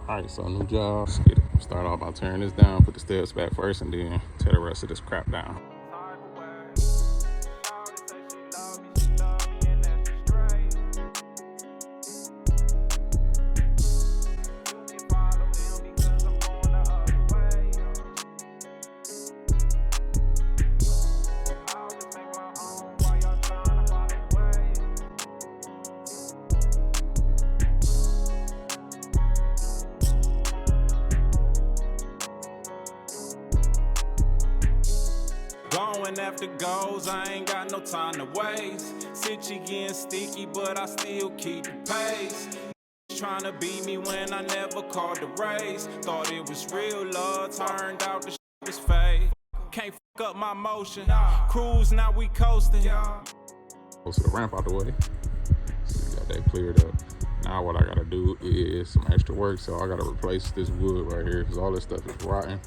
Alright, so new job. Let's get it. Start off by tearing this down, put the steps back first, and then tear the rest of this crap down. Going after goals, I ain't got no time to waste. City getting sticky, but I still keep the pace. Trying to beat me when I never called the race. Thought it was real love, turned out the shit was fake. Can't fuck up my motion. Cruise, now we coasting. Most of the ramp out the way. So got that cleared up. Now what I gotta do is some extra work. So I gotta replace this wood right here because all this stuff is rotten.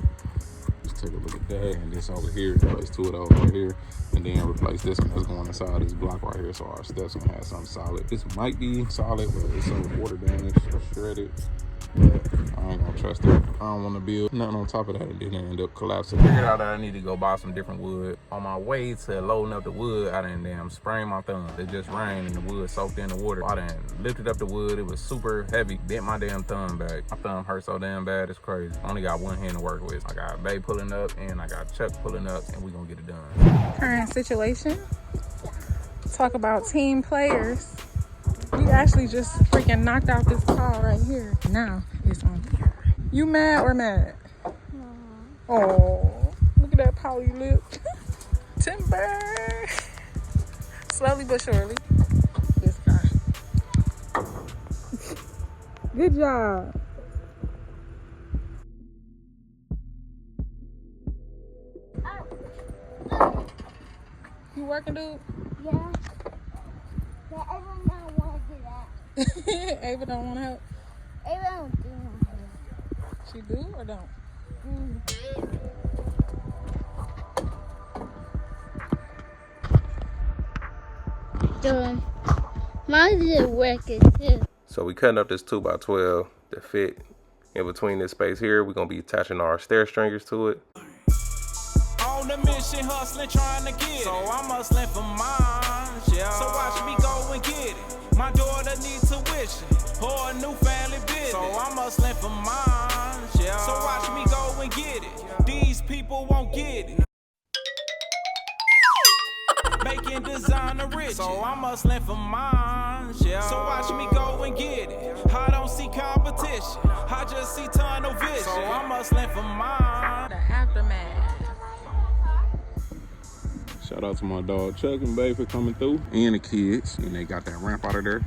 Just take a look at that, and this over here, replace two of those right here, and then replace this one that's going inside this block right here, so our steps gonna have something solid. This might be solid, but it's some water damage or shredded. But I ain't gonna trust it. I don't want to build nothing on top of that and then end up collapsing. Figured out that I need to go buy some different wood. On my way to loading up the wood, I done damn sprained my thumb. It just rained and the wood soaked in the water. I done lifted up the wood. It was super heavy. Bent my damn thumb back. My thumb hurt so damn bad, it's crazy. I only got one hand to work with. I got Bay pulling up and I got Chuck pulling up, and we gonna get it done. Current situation. Talk about team players. We actually just freaking knocked out this call right here. Now it's on here. You mad or mad? Oh, look at that poly lip. Timber. Slowly but surely. This guy. Good job. You working, dude? Yeah. But Ava don't want to do that. Ava don't want to help. Ava don't do that. She do or don't? Mine is working too. So we cutting up this 2x12 to fit in between this space here. We're gonna be attaching our stair stringers to it. On the mission, hustling, trying to get it. So I'm hustling for mine, yeah. So watch me go and get it. My daughter needs tuition or a new family business. So I'm hustling for mine, yeah. So watch me go and get it. These people won't get it. Making designer rich. So I'm hustling for mine, yeah. So watch me go and get it. I don't see competition. I just see tunnel vision. So I'm hustling for mine. The aftermath. Shout out to my dog Chuck and Bay for coming through, and the kids. And they got that ramp out of there.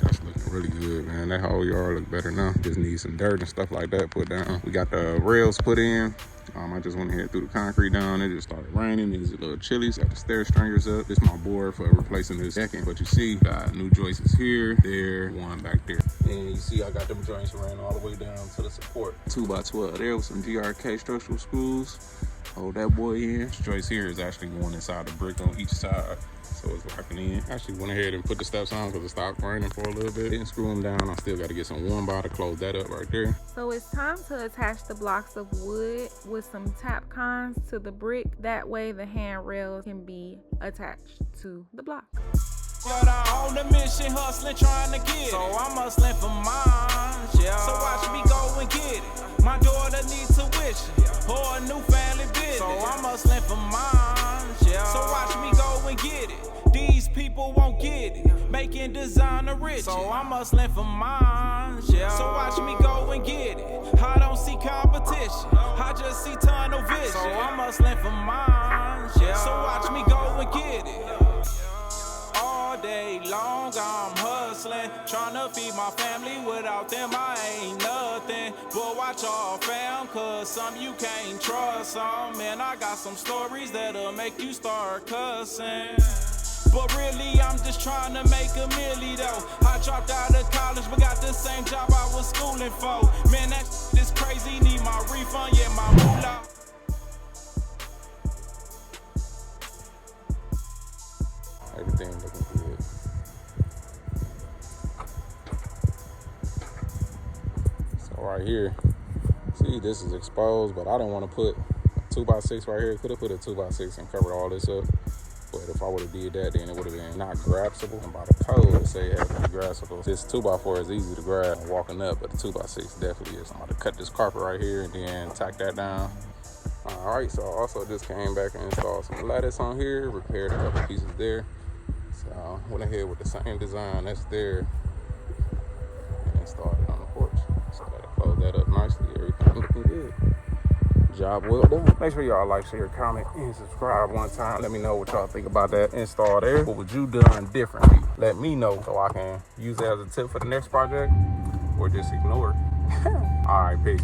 That's looking really good, man. That whole yard look better now. Just need some dirt and stuff like that put down. We got the rails put in. I just went ahead through the concrete down. It just started raining. It's a little chilly. So got the stair stringers up. This is my board for replacing this decking. But you see, got new joists here, there, one back there. And you see, I got them joints ran all the way down to the support. 2x12 there with some GRK structural screws. Hold that boy in. This joist here is actually going inside the brick on each side, so it's locking in. Actually went ahead and put the steps on because it stopped raining for a little bit. Didn't screw them down. I still got to get some warm bar to close that up right there. So it's time to attach the blocks of wood with some tap cons to the brick. That way the handrails can be attached to the block. But I'm on the mission, hustling, trying to get it. So I'm hustling for mine, yeah. So watch me go and get it. My daughter needs tuition or a new family business. So I'm hustling for mine, yeah. So watch me go and get it. These people won't get it. Making designer rich. So I'm hustling for mine, yeah. So watch me go and get it. I don't see competition. I just see tunnel vision. So I'm hustling for mine, yeah. So watch me go and get it. All day long I'm hustling, trying to feed my family. Without them I ain't nothing. But watch all fam, cause some you can't trust some. Man, I got some stories that'll make you start cussing. But really I'm just trying to make a milli though. I dropped out of college but got the same job I was schooling for. Man, that shit is crazy, need my refund, yeah, my moolah. Everything looking good. So right here, see, this is exposed, but I didn't want to put a 2x6 right here. Could have put a 2x6 and covered all this up. But if I would have did that, then it would have been not graspable. And by the code, it say it has to be graspable. This 2x4 is easy to grab walking up, but the 2x6 definitely is. I'm about to cut this carpet right here and then tack that down. All right, so I also just came back and installed some lattice on here, repaired a couple pieces there. So I went ahead with the same design that's there and installed it on the porch. So I gotta close that up nicely. Everything looking good. Job well done. Make sure y'all like, share, comment, and subscribe one time. Let me know what y'all think about that install there. What would you done differently? Let me know so I can use that as a tip for the next project or just ignore it. All right, peace.